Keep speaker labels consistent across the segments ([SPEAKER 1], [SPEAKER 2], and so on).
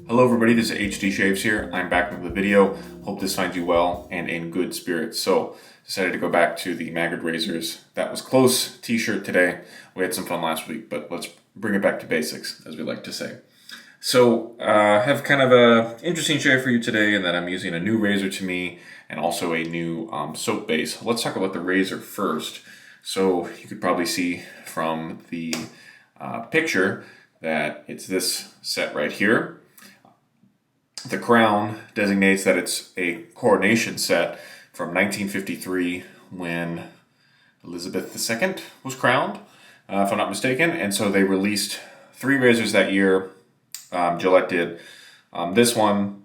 [SPEAKER 1] Hello everybody, this is HD Shaves here. I'm back with the video. Hope this finds you well and in good spirits. So, decided to go back to the Maggard razors. That was close t-shirt today. We had some fun last week, but let's bring it back to basics, as we like to say. So, I have kind of a interesting shave for you today in that I'm using a new razor to me and also a new soap base. Let's talk about the razor first. So, you could probably see from the picture that it's this set right here. The crown designates that it's a Coronation set from 1953 when Elizabeth II was crowned, if I'm not mistaken. And so they released 3 razors that year. Gillette did. This one,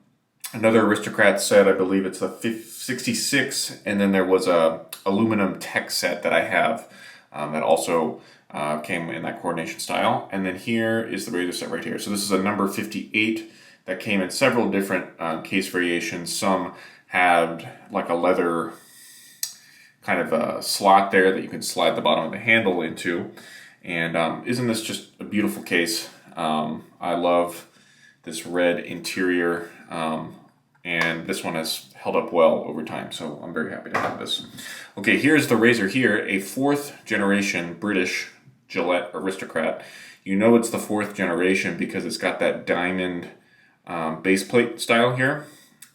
[SPEAKER 1] another Aristocrat set, I believe it's the 66. And then there was a aluminum tech set that I have that also came in that Coronation style. And then here is the razor set right here. So this is a number 58. That came in several different case variations. Some had like a leather kind of a slot there that you can slide the bottom of the handle into. And isn't this just a beautiful case? I love this red interior, and this one has held up well over time, so I'm very happy to have this. Okay, here's the razor here, a 4th generation British Gillette Aristocrat. You know it's the 4th generation because it's got that diamond base plate style here,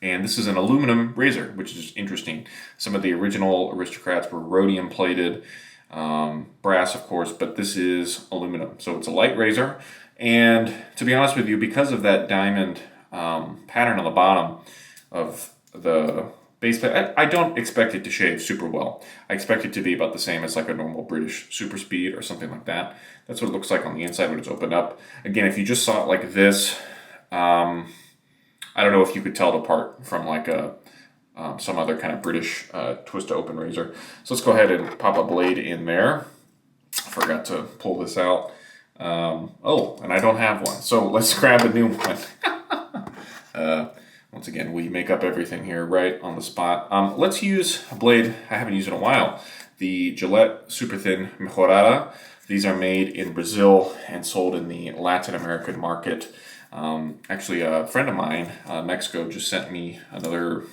[SPEAKER 1] and this is an aluminum razor, which is interesting. Some of the original Aristocrats were rhodium plated, brass of course, but this is aluminum, so it's a light razor. And to be honest with you, because of that diamond pattern on the bottom of the base plate, I don't expect it to shave super well. I expect it to be about the same as like a normal British Super Speed or something like that. That's what it looks like on the inside when it's opened up. Again, if you just saw it like this, I don't know if you could tell it apart from like a some other kind of British twist to open razor. So let's go ahead and pop a blade in there. Forgot to pull this out. Oh, and I don't have one. So let's grab a new one. Once again, we make up everything here right on the spot. Let's use a blade I haven't used in a while. The Gillette Super Thin Mejorada. These are made in Brazil and sold in the Latin American market. Actually, a friend of mine, Mexico, just sent me another,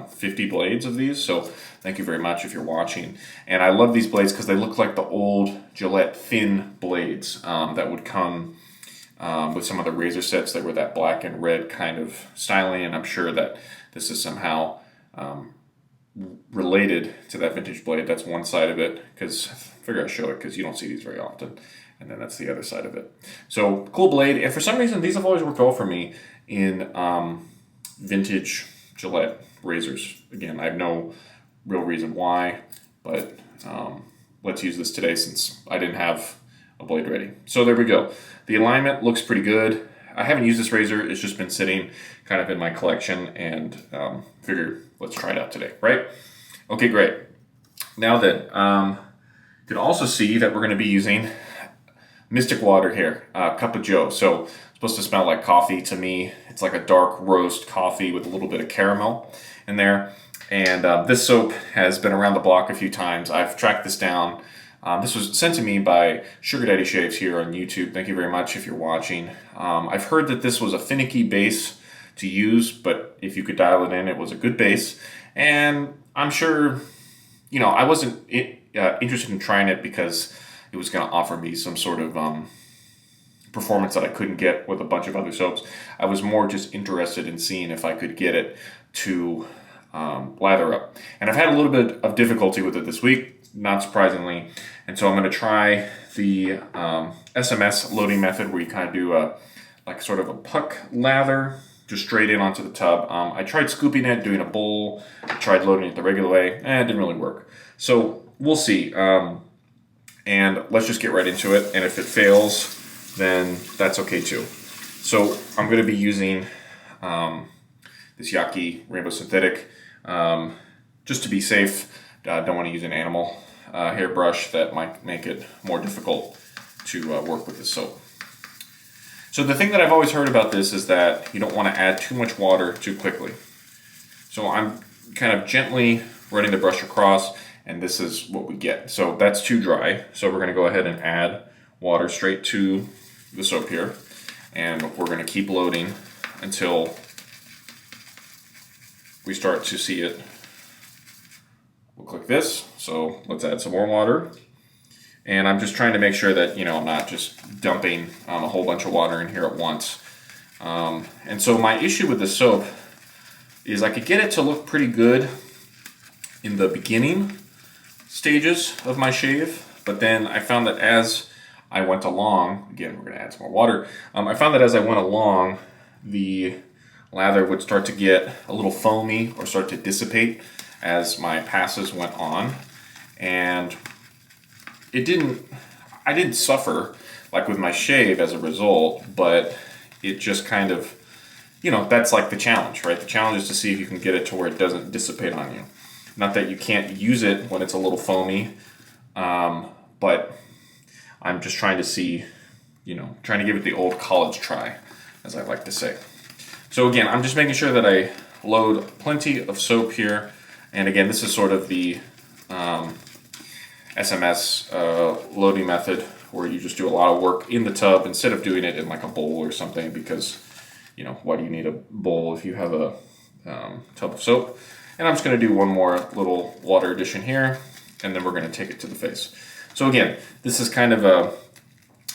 [SPEAKER 1] 50 blades of these. So thank you very much if you're watching. And I love these blades because they look like the old Gillette thin blades that would come with some of the razor sets that were that black and red kind of styling. And I'm sure that this is somehow related to that vintage blade. That's one side of it, because I figure I'd show it because you don't see these very often. And then that's the other side of it. So, cool blade. And for some reason, these have always worked well for me in vintage Gillette razors. Again, I have no real reason why, but let's use this today since I didn't have a blade ready. So there we go. The alignment looks pretty good. I haven't used this razor. It's just been sitting kind of in my collection, and figured let's try it out today, right? Okay, great. Now then, you can also see that we're going to be using Mystic Water here, Cuppa Joe. So it's supposed to smell like coffee to me. It's like a dark roast coffee with a little bit of caramel in there. And this soap has been around the block a few times. I've tracked this down. This was sent to me by Sugar Daddy Shaves here on YouTube. Thank you very much if you're watching. I've heard that this was a finicky base to use, but if you could dial it in, it was a good base. And I'm sure, I wasn't interested in trying it because it was going to offer me some sort of performance that I couldn't get with a bunch of other soaps. I was more just interested in seeing if I could get it to lather up. And I've had a little bit of difficulty with it this week, not surprisingly. And so I'm going to try the SMS loading method, where you kind of do like sort of a puck lather just straight in onto the tub. I tried scooping it, doing a bowl. I tried loading it the regular way, and it didn't really work. So we'll see. And let's just get right into it. And if it fails, then that's okay too. So I'm going to be using this Yaqi Rainbow Synthetic just to be safe. Don't want to use an animal hairbrush that might make it more difficult to work with this soap. So the thing that I've always heard about this is that you don't want to add too much water too quickly. So I'm kind of gently running the brush across, and this is what we get. So that's too dry. So we're going to go ahead and add water straight to the soap here. And we're going to keep loading until we start to see it look like this. So let's add some more water. And I'm just trying to make sure that, I'm not just dumping a whole bunch of water in here at once. And so my issue with the soap is I could get it to look pretty good in the beginning stages of my shave, but then I found that as I went along, again, we're going to add some more water. I found that as I went along, the lather would start to get a little foamy or start to dissipate as my passes went on. And I didn't suffer like with my shave as a result, but it just kind of, that's like the challenge, right? The challenge is to see if you can get it to where it doesn't dissipate on you. Not that you can't use it when it's a little foamy, but I'm just trying to see, trying to give it the old college try, as I like to say. So again, I'm just making sure that I load plenty of soap here. And again, this is sort of the SMS loading method, where you just do a lot of work in the tub instead of doing it in like a bowl or something, because, why do you need a bowl if you have a tub of soap? And I'm just going to do one more little water addition here, and then we're going to take it to the face. So again, this is kind of a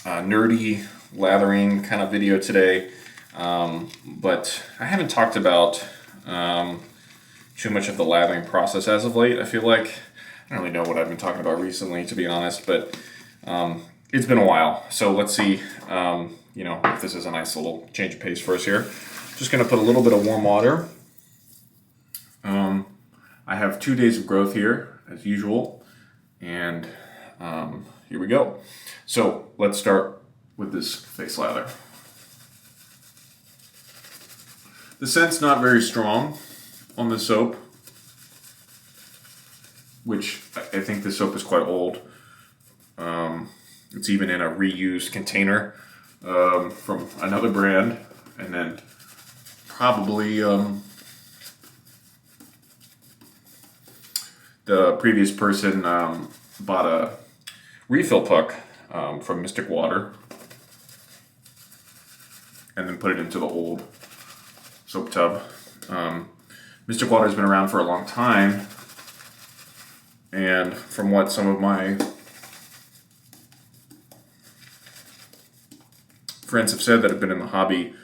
[SPEAKER 1] nerdy lathering kind of video today, but I haven't talked about too much of the lathering process as of late. I feel like I don't really know what I've been talking about recently, to be honest, but it's been a while. So let's see, if this is a nice little change of pace for us here. Just going to put a little bit of warm water. I have 2 days of growth here, as usual, and here we go. So let's start with this face lather. The scent's not very strong on the soap, which I think this soap is quite old. It's even in a reused container from another brand, and then probably the previous person bought a refill puck from Mystic Water and then put it into the old soap tub. Mystic Water has been around for a long time, and from what some of my friends have said that have been in the hobby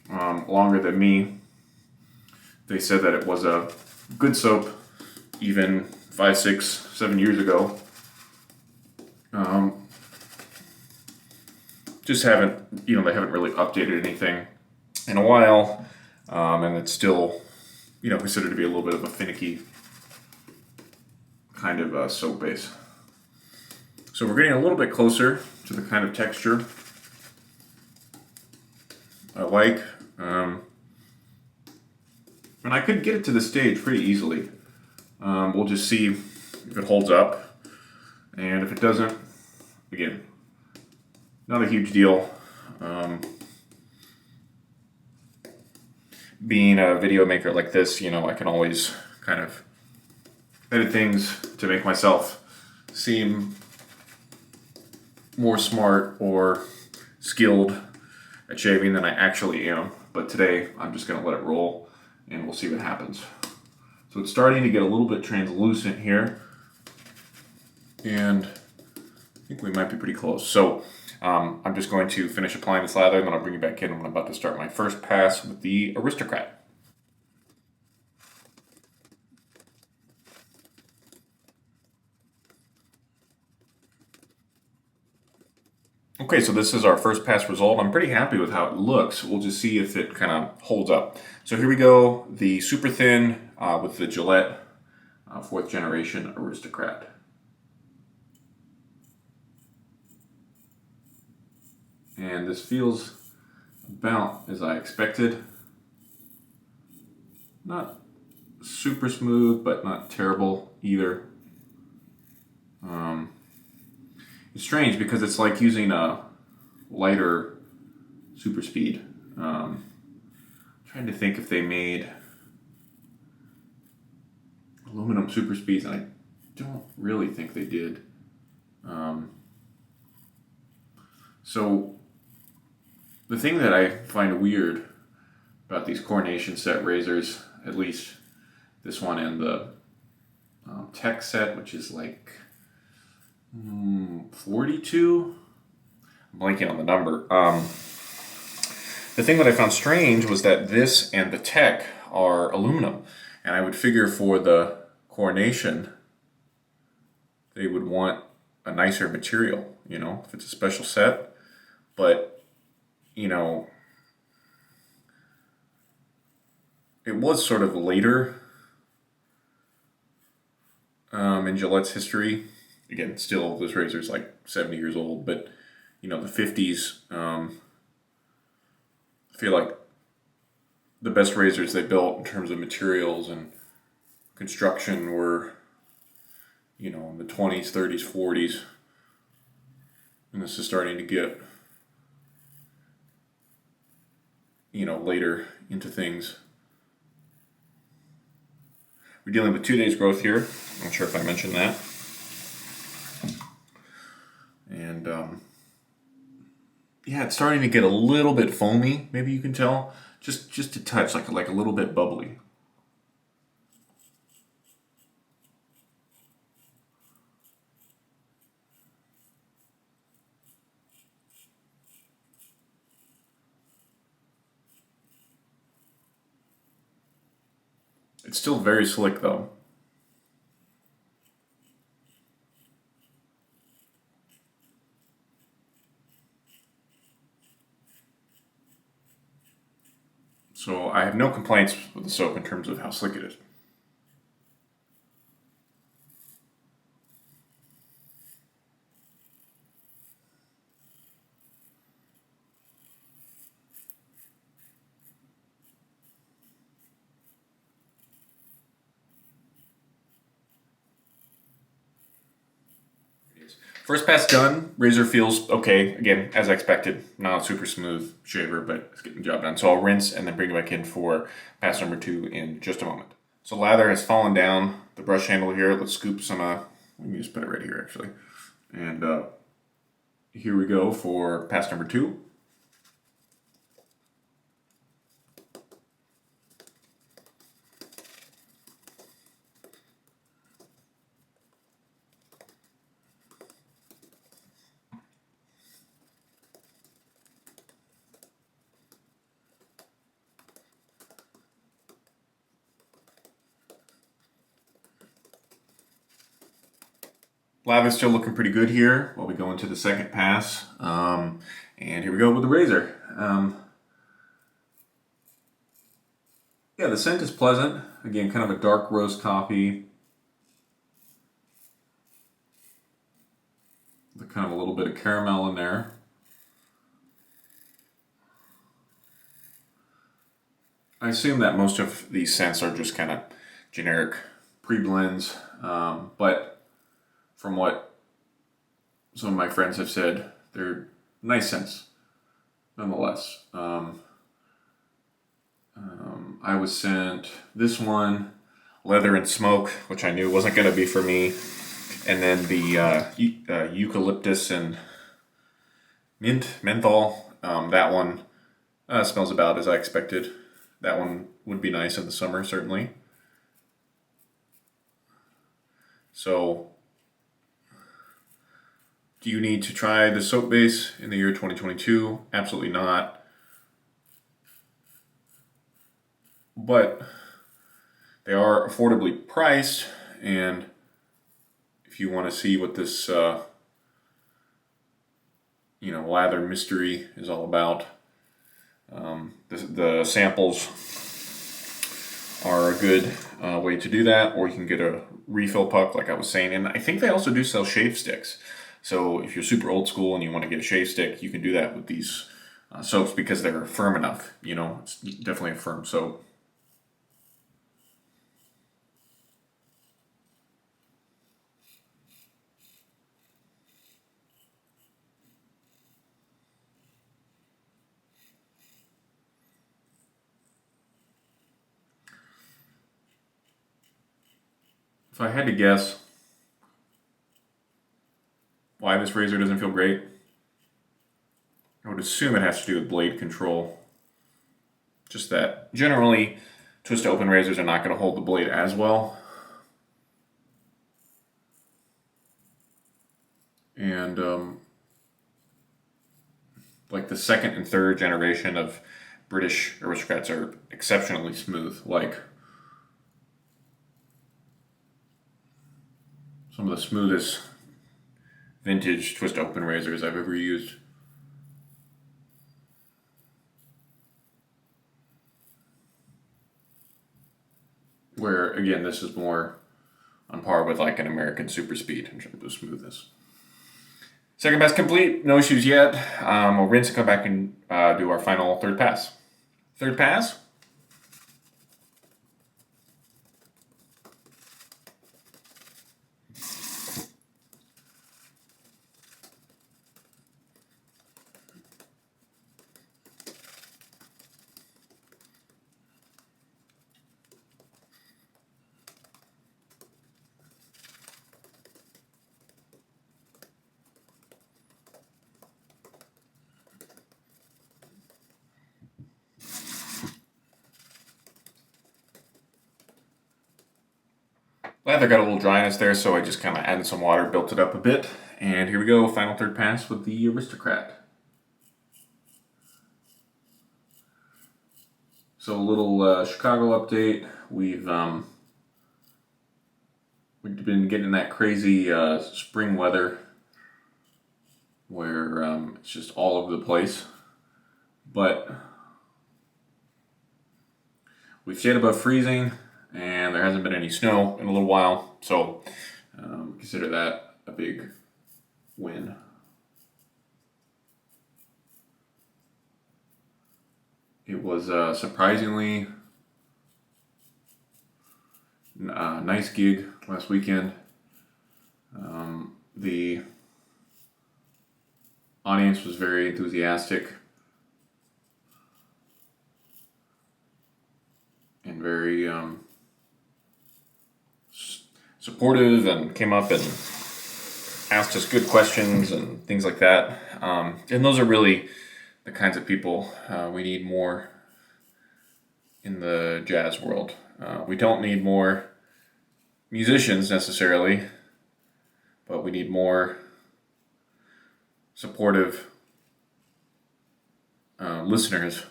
[SPEAKER 1] longer than me, they said that it was a good soap even 5, 6, 7 years ago. Just haven't, they haven't really updated anything in a while, and it's still, considered to be a little bit of a finicky kind of soap base. So we're getting a little bit closer to the kind of texture I like, and I could get it to the stage pretty easily. We'll just see if it holds up, and if it doesn't, again, not a huge deal. Being a video maker like this, I can always kind of edit things to make myself seem more smart or skilled at shaving than I actually am. But today, I'm just going to let it roll, and we'll see what happens. So it's starting to get a little bit translucent here, and I think we might be pretty close. So I'm just going to finish applying this lather, and then I'll bring you back in when I'm about to start my first pass with the Aristocrat. Okay, so this is our first pass result. I'm pretty happy with how it looks. We'll just see if it kind of holds up. So here we go, the super thin with the Gillette 4th generation Aristocrat. And this feels about as I expected. Not super smooth, but not terrible either. It's strange because it's like using a lighter super speed. Trying to think if they made aluminum super speeds, and I don't really think they did. So the thing that I find weird about these Coronation set razors, at least this one and the Tech set, which is like 42. I'm blanking on the number. The thing that I found strange was that this and the Tech are aluminum, and I would figure for the Coronation they would want a nicer material, you know, if it's a special set. But, you know, it was sort of later in Gillette's history. Again, still, this razor's like 70 years old, but, you know, the 50s, I feel like the best razors they built in terms of materials and construction were, you know, in the 20s, 30s, 40s. And this is starting to get, you know, later into things. We're dealing with 2 days growth here. I'm not sure if I mentioned that. And yeah, it's starting to get a little bit foamy. Maybe you can tell, just a touch, like a little bit bubbly. It's still very slick though. So I have no complaints with the soap in terms of how slick it is. First pass done. Razor feels okay. Again, as I expected, not a super smooth shaver, but it's getting the job done. So I'll rinse and then bring it back in for pass number 2 in just a moment. So lather has fallen down the brush handle here. Let's scoop some, let me just put it right here actually. And here we go for pass number 2. Lather's still looking pretty good here while we go into the second pass. And here we go with the razor. Yeah, the scent is pleasant. Again, kind of a dark roast coffee. With kind of a little bit of caramel in there. I assume that most of these scents are just kind of generic pre-blends, but from what some of my friends have said, they're nice scents nonetheless. I was sent this one, Leather and Smoke, which I knew wasn't going to be for me, and then the eucalyptus and menthol. That one smells about as I expected. That one would be nice in the summer, certainly. So, do you need to try the soap base in the year 2022? Absolutely not. But they are affordably priced, and if you want to see what this lather mystery is all about, the samples are a good way to do that, or you can get a refill puck like I was saying, and I think they also do sell shave sticks. So if you're super old school and you want to get a shave stick, you can do that with these soaps because they're firm enough. You know, it's definitely a firm soap. If I had to guess why this razor doesn't feel great, I would assume it has to do with blade control. Just that generally twist to open razors are not going to hold the blade as well. And like the second and third generation of British Aristocrats are exceptionally smooth. Like some of the smoothest vintage twist to open razors I've ever used. Where again, this is more on par with like an American Super Speed in terms of smoothness. Second pass complete, no issues yet. We'll rinse and come back and do our final third pass. Third pass. Lather got a little dryness there, so I just kind of added some water, built it up a bit. And here we go, final third pass with the Aristocrat. So a little Chicago update. We've been getting that crazy spring weather where it's just all over the place. But we've stayed above freezing, and there hasn't been any snow in a little while, so consider that a big win. It was surprisingly nice gig last weekend. The audience was very enthusiastic and very supportive, and came up and asked us good questions and things like that. And those are really the kinds of people we need more in the jazz world. We don't need more musicians necessarily, but we need more supportive listeners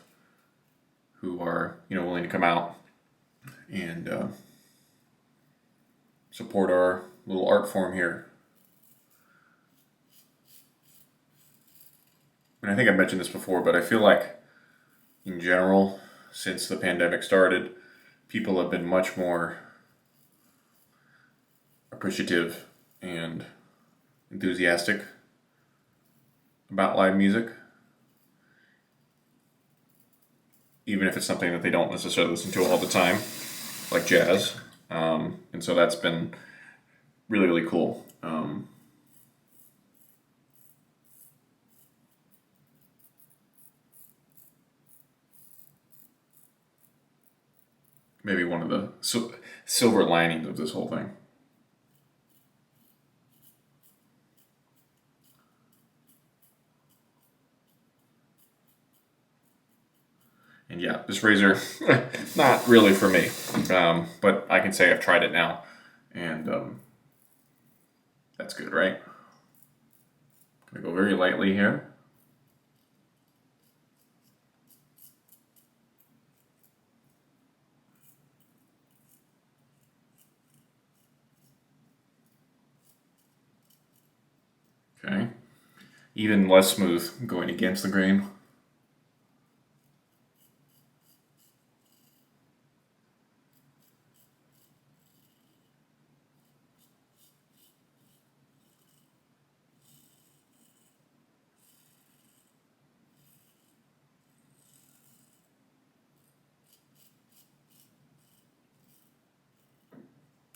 [SPEAKER 1] who are, willing to come out and support our little art form here. And I think I've mentioned this before, but I feel like in general, since the pandemic started, people have been much more appreciative and enthusiastic about live music, even if it's something that they don't necessarily listen to all the time, like jazz. And so that's been really, really cool. Maybe one of the silver linings of this whole thing. And yeah, this razor, not really for me, but I can say I've tried it now, and that's good, right? Gonna go very lightly here. Okay, even less smooth going against the grain.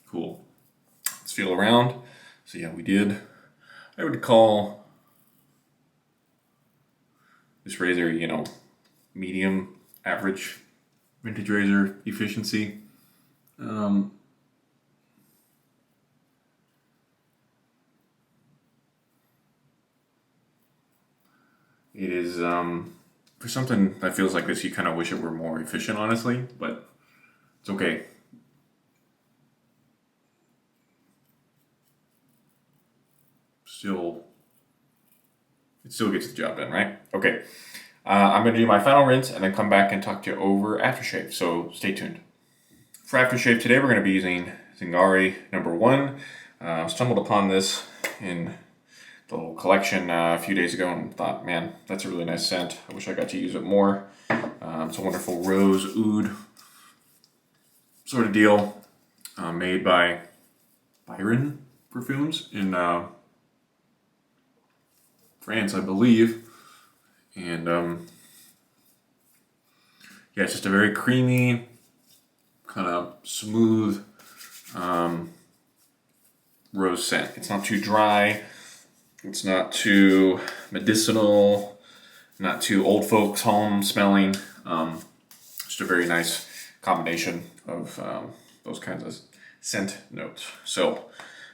[SPEAKER 1] Cool. Let's feel around. So yeah, we did. I would call this razor, medium, average vintage razor efficiency. It is For something that feels like this, you kind of wish it were more efficient, honestly, but it's okay. It still gets the job done, right? Okay. I'm going to do my final rinse and then come back and talk to you over aftershave, so stay tuned. For aftershave today, we're going to be using Zingari #1. Stumbled upon this in the little collection a few days ago and thought, man, that's a really nice scent. I wish I got to use it more. It's a wonderful rose oud sort of deal, made by Byron Perfumes in France, I believe. And yeah, it's just a very creamy, kind of smooth rose scent. It's not too dry. It's not too medicinal, not too old folks home smelling. Just a very nice combination of those kinds of scent notes. So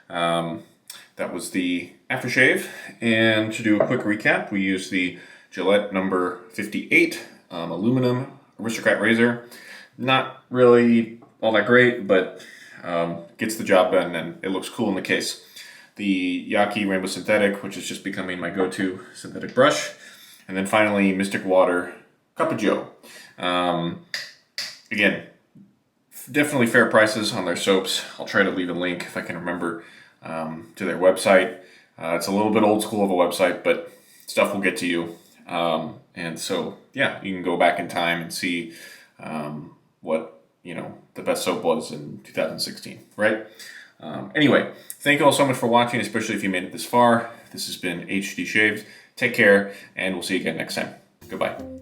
[SPEAKER 1] that was the aftershave. And to do a quick recap, we used the Gillette #58 aluminum Aristocrat razor. Not really all that great, but gets the job done and it looks cool in the case. The Yaqi Rainbow Synthetic, which is just becoming my go-to synthetic brush. And then finally, Mystic Water Cuppa Joe. Again, definitely fair prices on their soaps. I'll try to leave a link if I can remember to their website. It's a little bit old school of a website, but stuff will get to you. And so, yeah, you can go back in time and see what, the best soap was in 2016, right? Anyway, thank you all so much for watching, especially if you made it this far. This has been HD Shaves. Take care, and we'll see you again next time. Goodbye.